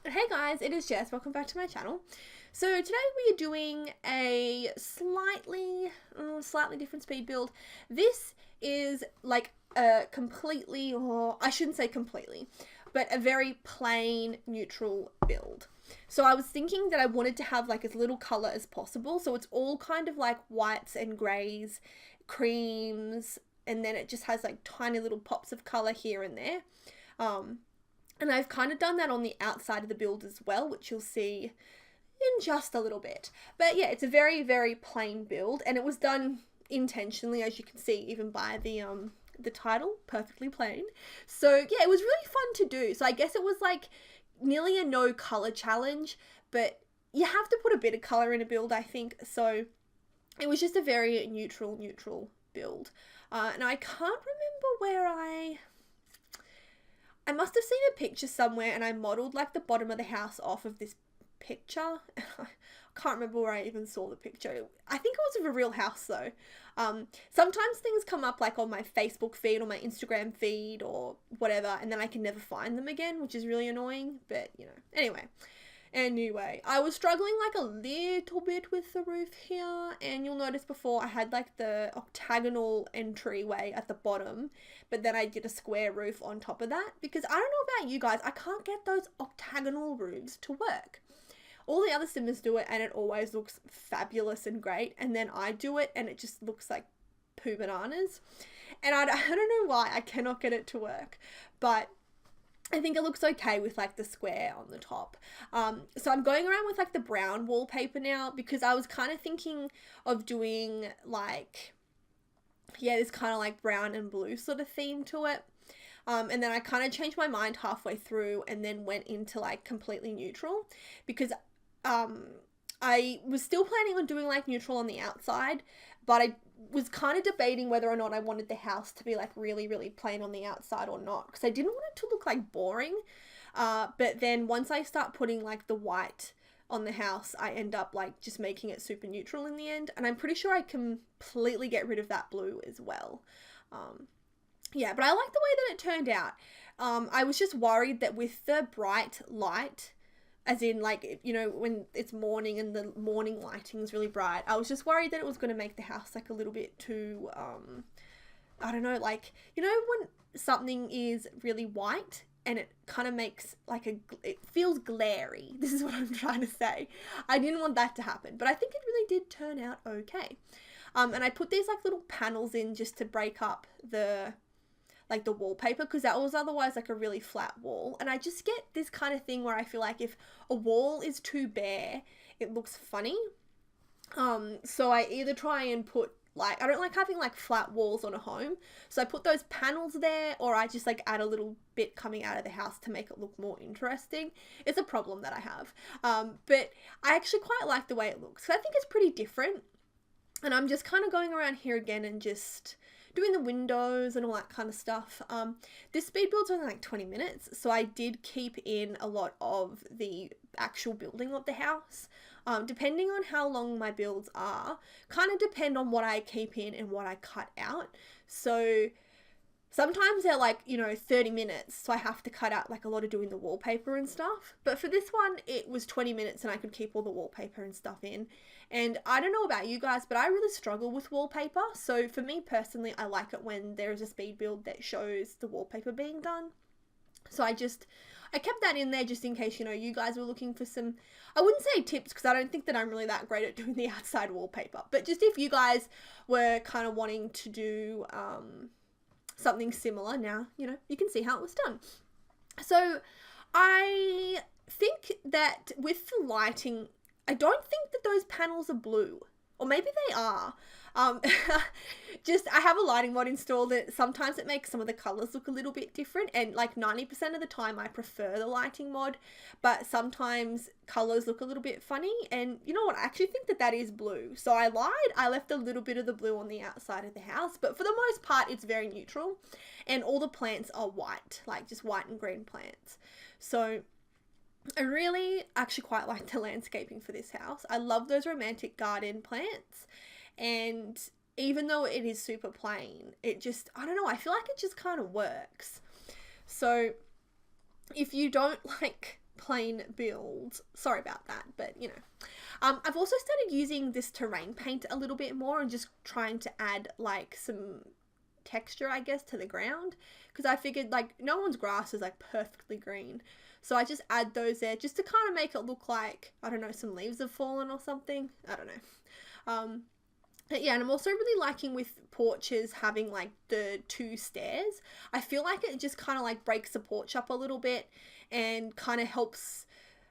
Hey guys, it is Jess. Welcome back to my channel. So today we are doing a slightly different speed build. This is like a completely, or I shouldn't say completely, but a very plain neutral build. So I was thinking that I wanted to have like as little color as possible. So it's all kind of like whites and grays, creams, and then it just has like tiny little pops of color here and there. And I've kind of done that on the outside of the build as well, which you'll see in just a little bit. But yeah, it's a very, very plain build, and it was done intentionally, as you can see, even by the title, perfectly plain. So yeah, it was really fun to do. So I guess it was like nearly a no color challenge, but you have to put a bit of color in a build, I think. So it was just a very neutral build. And I can't remember where I must have seen a picture somewhere and I modelled like the bottom of the house off of this picture. I can't remember where I even saw the picture. I think it was of a real house though. Sometimes things come up like on my Facebook feed or my Instagram feed or whatever, and then I can never find them again, which is really annoying, but you know. Anyway, I was struggling like a little bit with the roof here, and you'll notice before I had like the octagonal entryway at the bottom, but then I did a square roof on top of that because I don't know about you guys, I can't get those octagonal roofs to work. All the other simmers do it and it always looks fabulous and great, and then I do it and it just looks like poo bananas, and I don't know why I cannot get it to work, but I think it looks okay with like the square on the top. So I'm going around with like the brown wallpaper now because I was kind of thinking of doing like, yeah, this kind of like brown and blue sort of theme to it. And then I kind of changed my mind halfway through and then went into like completely neutral because I was still planning on doing like neutral on the outside, but I was kind of debating whether or not I wanted the house to be like really, really plain on the outside or not, because I didn't want it to look like boring. But then once I start putting like the white on the house, I end up like just making it super neutral in the end. And I'm pretty sure I completely get rid of that blue as well. Yeah, but I like the way that it turned out. I was just worried that with the bright light, as in like, you know, when it's morning and the morning lighting is really bright, I was just worried that it was going to make the house like a little bit too, I don't know, like, you know, when something is really white and it kind of makes like it feels glary. This is what I'm trying to say. I didn't want that to happen, but I think it really did turn out okay. And I put these like little panels in just to break up the wallpaper, because that was otherwise like a really flat wall, and I just get this kind of thing where I feel like if a wall is too bare it looks funny. So I either try and put like, I don't like having like flat walls on a home, so I put those panels there, or I just like add a little bit coming out of the house to make it look more interesting. It's a problem that I have, but I actually quite like the way it looks, so I think it's pretty different. And I'm just kind of going around here again and just doing the windows and all that kind of stuff. This speed build's only like 20 minutes, so I did keep in a lot of the actual building of the house. Depending on how long my builds are, kind of depend on what I keep in and what I cut out. So sometimes they're like, you know, 30 minutes, so I have to cut out like a lot of doing the wallpaper and stuff. But for this one, it was 20 minutes and I could keep all the wallpaper and stuff in. And I don't know about you guys, but I really struggle with wallpaper. So for me personally, I like it when there is a speed build that shows the wallpaper being done. So I kept that in there just in case, you know, you guys were looking for some, I wouldn't say tips because I don't think that I'm really that great at doing the outside wallpaper. But just if you guys were kind of wanting to do something similar, now, you know, you can see how it was done. So I think that with the lighting, I don't think that those panels are blue, or maybe they are. Just, I have a lighting mod installed that sometimes it makes some of the colors look a little bit different, and like 90% of the time I prefer the lighting mod, but sometimes colors look a little bit funny. And you know what, I actually think that that is blue, so I lied. I left a little bit of the blue on the outside of the house, but for the most part it's very neutral, and all the plants are white, like just white and green plants. So I really actually quite like the landscaping for this house. I love those romantic garden plants, and even though it is super plain, it just, I don't know, I feel like it just kind of works. So if you don't like plain build. Sorry about that, but you know. I've also started using this terrain paint a little bit more and just trying to add like some texture, I guess, to the ground, because I figured like no one's grass is like perfectly green, so I just add those there just to kind of make it look like, I don't know, some leaves have fallen or something. I don't know. But yeah, and I'm also really liking with porches having like the 2 stairs. I feel like it just kind of like breaks the porch up a little bit and kind of helps,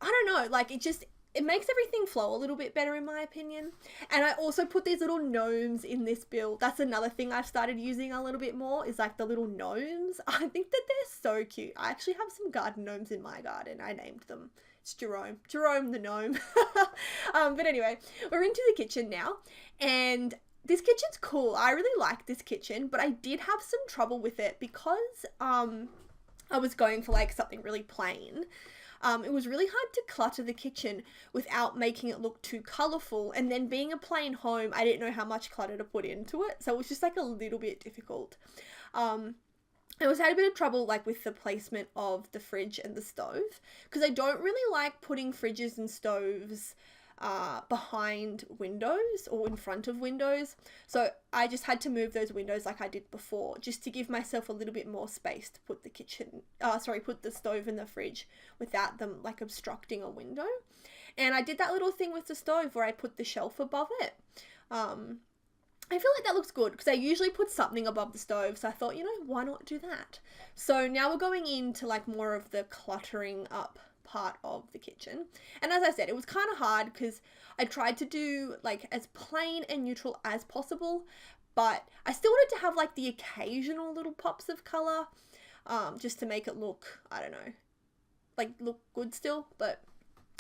I don't know, like it makes everything flow a little bit better in my opinion. And I also put these little gnomes in this build. That's another thing I've started using a little bit more, is like the little gnomes. I think that they're so cute. I actually have some garden gnomes in my garden. I named them. It's Jerome the gnome. But anyway, we're into the kitchen now, and this kitchen's cool. I really like this kitchen, but I did have some trouble with it because I was going for like something really plain. It was really hard to clutter the kitchen without making it look too colourful, and then being a plain home, I didn't know how much clutter to put into it, so it was just like a little bit difficult. I also had a bit of trouble like with the placement of the fridge and the stove, because I don't really like putting fridges and stoves behind windows or in front of windows, so I just had to move those windows like I did before, just to give myself a little bit more space to put put the stove and the fridge without them like obstructing a window. And I did that little thing with the stove where I put the shelf above it. I feel like that looks good because I usually put something above the stove, so I thought, you know, why not do that? So now we're going into like more of the cluttering up part of the kitchen, and as I said, it was kind of hard because I tried to do like as plain and neutral as possible, but I still wanted to have like the occasional little pops of color, just to make it look, I don't know, like look good still. But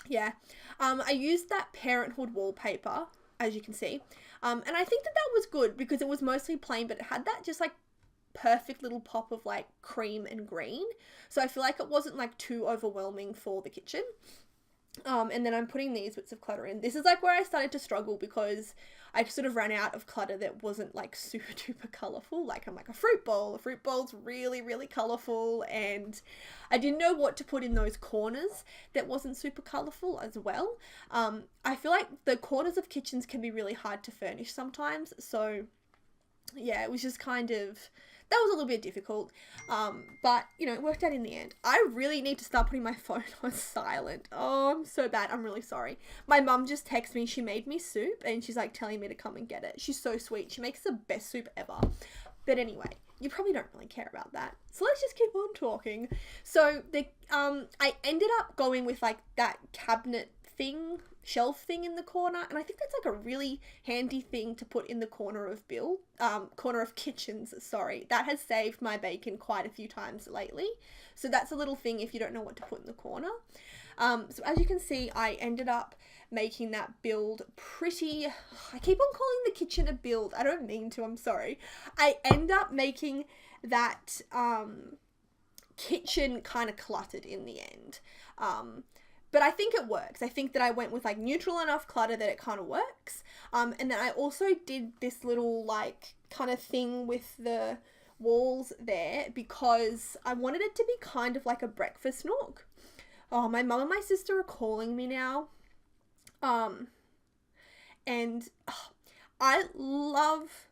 yeah, I used that Parenthood wallpaper, as you can see, and I think that was good because it was mostly plain, but it had that just like perfect little pop of like cream and green, so I feel like it wasn't like too overwhelming for the kitchen. And then I'm putting these bits of clutter in. This is like where I started to struggle because I sort of ran out of clutter that wasn't like super duper colorful. Like I'm like a fruit bowl's really, really colorful, and I didn't know what to put in those corners that wasn't super colorful as well. I feel like the corners of kitchens can be really hard to furnish sometimes, so yeah, it was just kind of, that was a little bit difficult, but you know, it worked out in the end. I really need to start putting my phone on silent. Oh, I'm so bad. I'm really sorry. My mum just texted me. She made me soup and she's like telling me to come and get it. She's so sweet. She makes the best soup ever. But anyway, you probably don't really care about that, so let's just keep on talking. So I ended up going with like that cabinet thing, shelf thing in the corner, and I think that's like a really handy thing to put in the corner of kitchens, sorry. That has saved my bacon quite a few times lately, so that's a little thing if you don't know what to put in the corner. So as you can see, I ended up making that build pretty, I keep on calling the kitchen a build, I don't mean to, I'm sorry. I end up making that kitchen kind of cluttered in the end. But I think it works. I think that I went with like neutral enough clutter that it kind of works. And then I also did this little like kind of thing with the walls there because I wanted it to be kind of like a breakfast nook. Oh, my mum and my sister are calling me now. And I love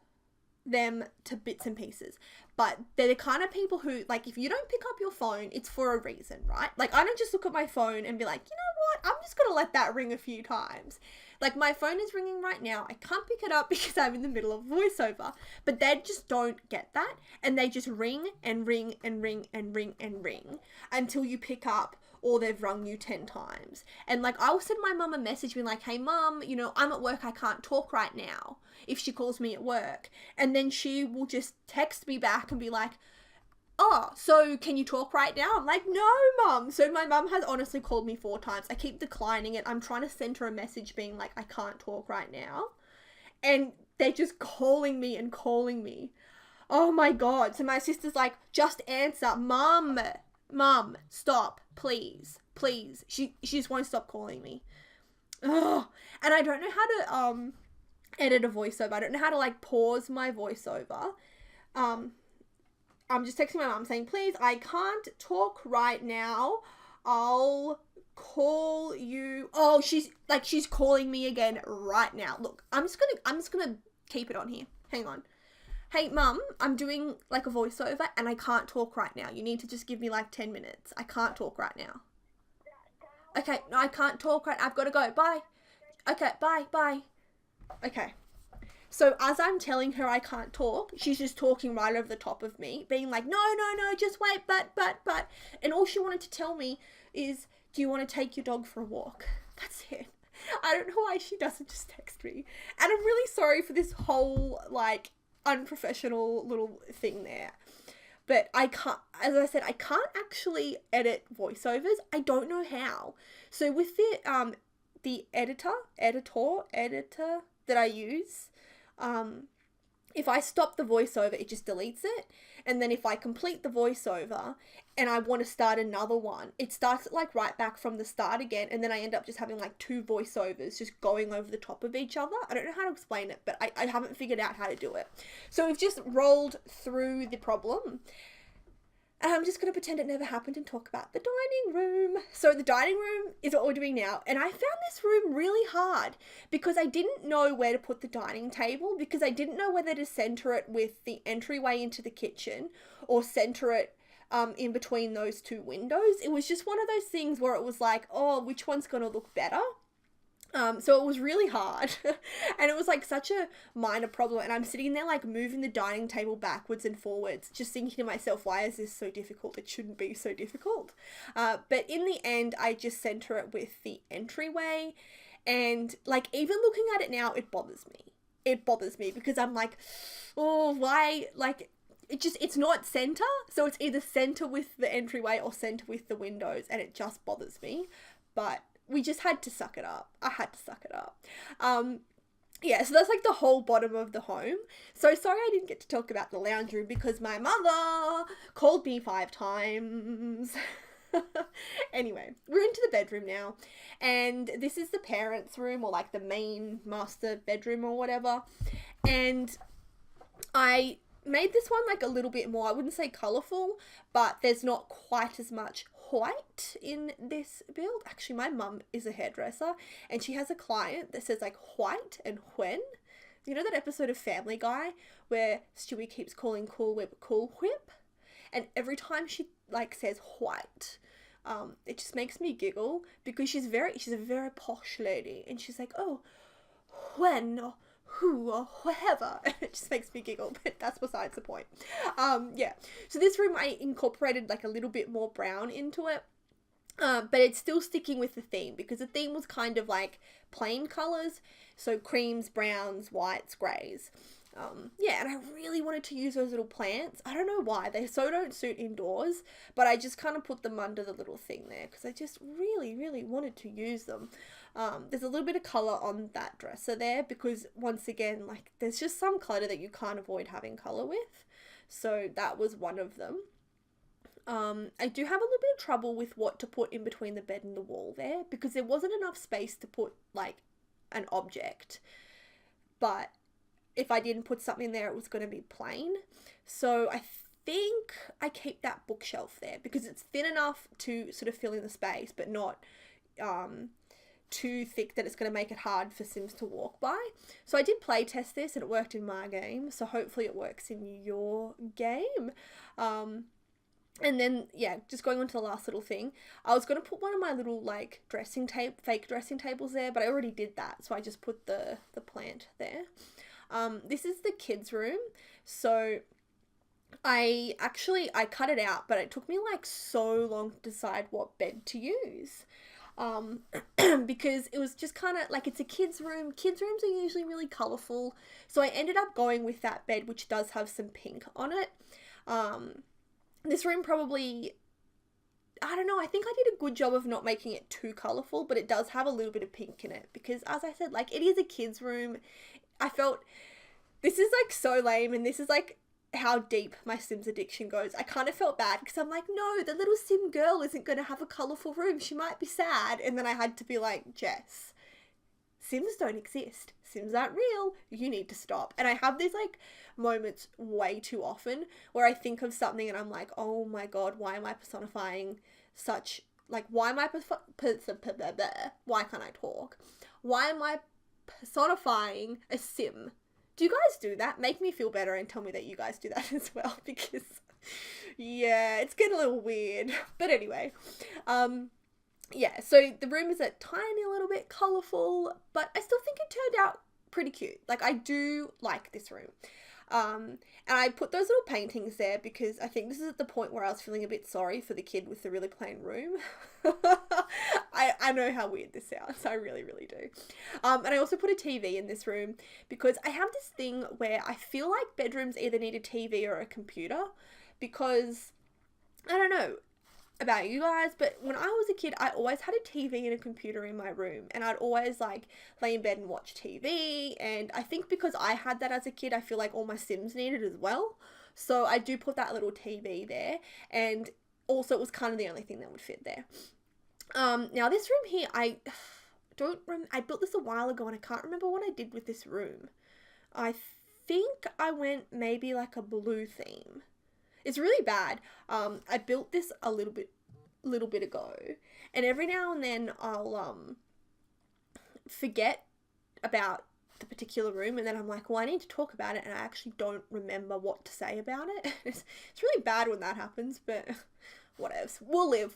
them to bits and pieces, but they're the kind of people who, like, if you don't pick up your phone, it's for a reason, right? Like, I don't just look at my phone and be like, you know what, I'm just gonna let that ring a few times. Like, my phone is ringing right now. I can't pick it up because I'm in the middle of voiceover, but they just don't get that, and they just ring and ring and ring and ring and ring until you pick up, or they've rung you 10 times. And like, I'll send my mum a message being like, hey mum, you know, I'm at work, I can't talk right now, if she calls me at work. And then she will just text me back and be like, oh, so can you talk right now? I'm like, no mum. So my mum has honestly called me 4 times. I keep declining it. I'm trying to send her a message being like, I can't talk right now. And they're just calling me and calling me. Oh my God. So my sister's like, just answer, mum, stop, please. She just won't stop calling me. Ugh. And I don't know how to edit a voiceover. I don't know how to like pause my voiceover. I'm just texting my mum saying, please, I can't talk right now. I'll call you. Oh, she's calling me again right now. Look, I'm just gonna keep it on here. Hang on. Hey, Mum, I'm doing like a voiceover and I can't talk right now. You need to just give me like 10 minutes. I can't talk right now. Okay, no, I can't talk right now. I've got to go. Bye. Okay, bye. Okay. So as I'm telling her I can't talk, she's just talking right over the top of me, being like, no, just wait, but. And all she wanted to tell me is, do you want to take your dog for a walk? That's it. I don't know why she doesn't just text me. And I'm really sorry for this whole, like, unprofessional little thing there. But I can't, as I said, I can't actually edit voiceovers. I don't know how. So with the editor that I use, if I stop the voiceover, it just deletes it. And then if I complete the voiceover and I want to start another one, it starts it like right back from the start again. And then I end up just having like two voiceovers just going over the top of each other. I don't know how to explain it, but I haven't figured out how to do it. So we've just rolled through the problem. And I'm just going to pretend it never happened and talk about the dining room. So the dining room is what we're doing now. And I found this room really hard because I didn't know where to put the dining table, because I didn't know whether to center it with the entryway into the kitchen or center it in between those two windows. It was just one of those things where it was like, oh, which one's going to look better? So it was really hard and it was like such a minor problem, and I'm sitting there like moving the dining table backwards and forwards, just thinking to myself, why is this so difficult? It shouldn't be so difficult. But in the end, I just center it with the entryway, and like even looking at it now, it bothers me. It bothers me because I'm like, oh, why? Like it's not center. So it's either center with the entryway or center with the windows, and it just bothers me. But we just had to suck it up. I had to suck it up. Yeah, so that's like the whole bottom of the home. So sorry I didn't get to talk about the lounge room because my mother called me 5 times. Anyway, we're into the bedroom now. And this is the parents' room, or like the main master bedroom or whatever. And I made this one like a little bit more, I wouldn't say colourful, but there's not quite as much white in this build. Actually, my mum is a hairdresser and she has a client that says like white and when. You know that episode of Family Guy where Stewie keeps calling Cool Whip Cool Whip? And every time she like says white, it just makes me giggle because she's a very posh lady, and she's like, oh, when or who or whatever. It just makes me giggle, but that's besides the point. Yeah, so this room I incorporated like a little bit more brown into it, but it's still sticking with the theme because the theme was kind of like plain colors, so creams, browns, whites, grays. Yeah, and I really wanted to use those little plants. I don't know why, they so don't suit indoors, but I just kind of put them under the little thing there because I just really wanted to use them. There's a little bit of colour on that dresser there because once again, like there's just some clutter that you can't avoid having colour with. So that was one of them. I do have a little bit of trouble with what to put in between the bed and the wall there because there wasn't enough space to put like an object. But if I didn't put something there, it was going to be plain. So I think I keep that bookshelf there because it's thin enough to sort of fill in the space, but not too thick that it's going to make it hard for Sims to walk by. So I did play test this and it worked in my game, so hopefully it works in your game. And then, yeah, just going on to the last little thing, I was going to put one of my little like fake dressing tables there, but I already did that, so I just put the plant there. This is the kids' room, so I cut it out, but it took me like so long to decide what bed to use. Because it was just kind of like, it's a kids room. Kids rooms are usually really colourful, so I ended up going with that bed, which does have some pink on it. This room probably, I don't know, I think I did a good job of not making it too colourful, but it does have a little bit of pink in it because, as I said, like it is a kids room. I felt this is like so lame, and this is like how deep my Sims addiction goes. I kind of felt bad because I'm like, no, the little Sim girl isn't going to have a colourful room. She might be sad. And then I had to be like, Jess, Sims don't exist. Sims aren't real. You need to stop. And I have these like moments way too often where I think of something and I'm like, oh my God, why am I personifying such like, why am I, why can't I talk? Why am I personifying a sim? Do you guys do that? Make me feel better and tell me that you guys do that as well, because yeah, it's getting a little weird. But anyway, yeah, so the room is a tiny little bit colourful, but I still think it turned out pretty cute. Like, I do like this room. And I put those little paintings there because I think this is at the point where I was feeling a bit sorry for the kid with the really plain room. I know how weird this sounds. I really, really do. And I also put a TV in this room because I have this thing where I feel like bedrooms either need a TV or a computer, because I don't know about you guys, but when I was a kid, I always had a TV and a computer in my room, and I'd always like lay in bed and watch TV. And I think because I had that as a kid, I feel like all my Sims needed as well. So I do put that little TV there, and also it was kind of the only thing that would fit there. Now this room here, I built this a while ago and I can't remember what I did with this room. I think I went maybe like a blue theme. It's really bad. I built this a little bit ago, and every now and then I'll forget about the particular room, and then I'm like, well, I need to talk about it, and I actually don't remember what to say about it. It's really bad when that happens, but whatevs. We'll live.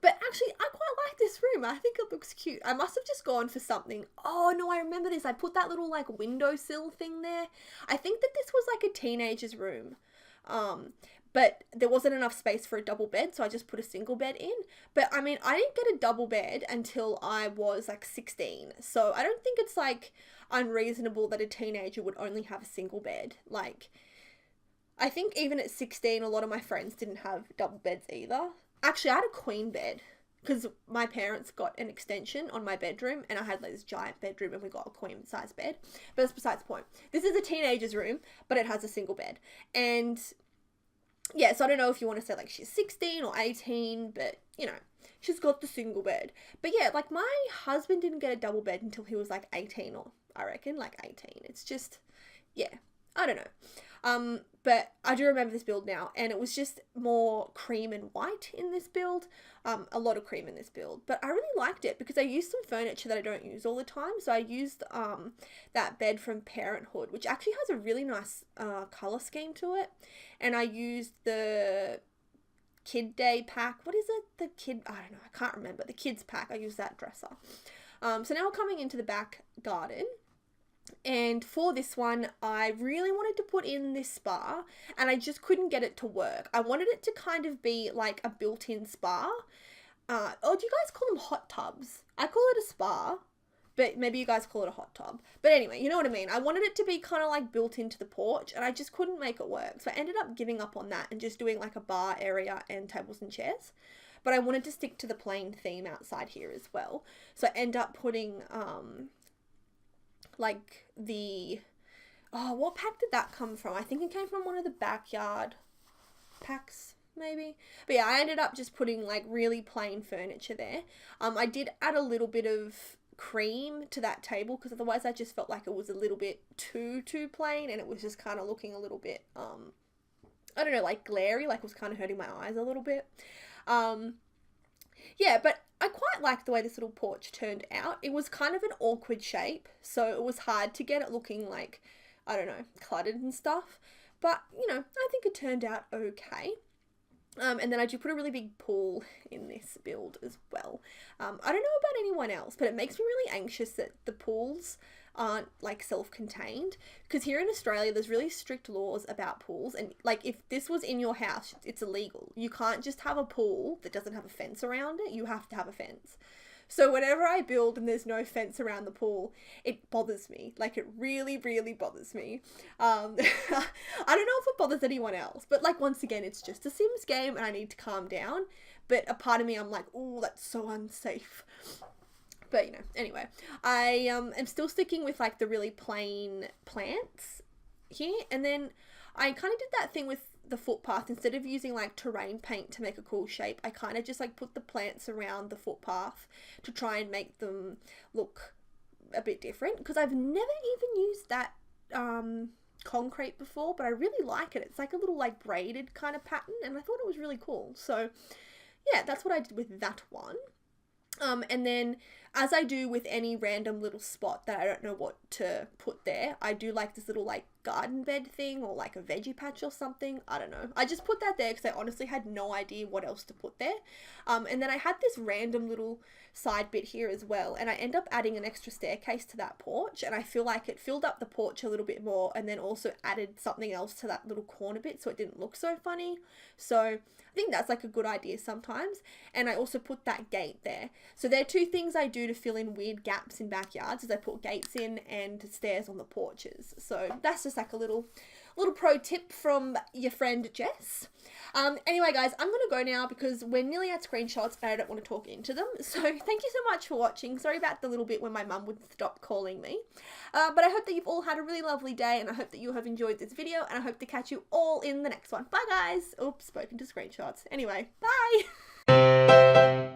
But actually, I quite like this room. I think it looks cute. I must have just gone for something. Oh, no, I remember this. I put that little, like, windowsill thing there. I think that this was, like, a teenager's room. But there wasn't enough space for a double bed, so I just put a single bed in. But, I mean, I didn't get a double bed until I was, like, 16. So I don't think it's, like, unreasonable that a teenager would only have a single bed. Like, I think even at 16, a lot of my friends didn't have double beds either. Actually, I had a queen bed because my parents got an extension on my bedroom, and I had like this giant bedroom, and we got a queen size bed. But that's besides the point. This is a teenager's room, but it has a single bed. And yeah, so I don't know if you want to say like she's 16 or 18, but you know, she's got the single bed. But yeah, like my husband didn't get a double bed until he was like 18, or I reckon like 18. It's just, yeah, I don't know. But I do remember this build now, and it was just more cream and white in this build. A lot of cream in this build, but I really liked it because I used some furniture that I don't use all the time. So I used that bed from Parenthood, which actually has a really nice color scheme to it. And I used the Kid Day pack. What is it? I don't know. I can't remember. The kids pack. I used that dresser. So now we're coming into the back garden. And for this one, I really wanted to put in this spa, and I just couldn't get it to work. I wanted it to kind of be like a built-in spa. Do you guys call them hot tubs? I call it a spa, but maybe you guys call it a hot tub. But anyway, you know what I mean. I wanted it to be kind of like built into the porch, and I just couldn't make it work. So I ended up giving up on that and just doing like a bar area and tables and chairs. But I wanted to stick to the plain theme outside here as well. So I end up putting like what pack did that come from? I think it came from one of the backyard packs, maybe. But yeah, I ended up just putting like really plain furniture there. I did add a little bit of cream to that table because otherwise I just felt like it was a little bit too plain, and it was just kind of looking a little bit I don't know, like glary, like it was kind of hurting my eyes a little bit. Yeah, but I quite liked the way this little porch turned out. It was kind of an awkward shape, so it was hard to get it looking like, I don't know, cluttered and stuff. But, you know, I think it turned out okay. And then I do put a really big pool in this build as well. I don't know about anyone else, but it makes me really anxious that the pools aren't like self-contained, because here in Australia there's really strict laws about pools, and like if this was in your house, it's illegal. You can't just have a pool that doesn't have a fence around it. You have to have a fence. So whenever I build and there's no fence around the pool, it bothers me. Like it really, really bothers me. I don't know if it bothers anyone else, but like once again, it's just a Sims game and I need to calm down. But a part of me, I'm like, oh, that's so unsafe. But, you know, anyway, I am still sticking with, like, the really plain plants here. And then I kind of did that thing with the footpath. Instead of using, like, terrain paint to make a cool shape, I kind of just, like, put the plants around the footpath to try and make them look a bit different. Because I've never even used that concrete before, but I really like it. It's like a little, like, braided kind of pattern, and I thought it was really cool. So yeah, that's what I did with that one. And then, as I do with any random little spot that I don't know what to put there, I do like this little like garden bed thing or like a veggie patch or something. I don't know. I just put that there because I honestly had no idea what else to put there. And then I had this random little side bit here as well, and I end up adding an extra staircase to that porch, and I feel like it filled up the porch a little bit more and then also added something else to that little corner bit so it didn't look so funny. So I think that's like a good idea sometimes. And I also put that gate there. So there are two things I do to fill in weird gaps in backyards, is I put gates in and stairs on the porches. So that's just like a little pro tip from your friend Jess. Anyway guys, I'm gonna go now because we're nearly at screenshots and I don't want to talk into them. So thank you so much for watching. Sorry about the little bit when my mum would stop calling me. But I hope that you've all had a really lovely day, and I hope that you have enjoyed this video, and I hope to catch you all in the next one. Bye guys. Oops, spoken to screenshots. Anyway, bye.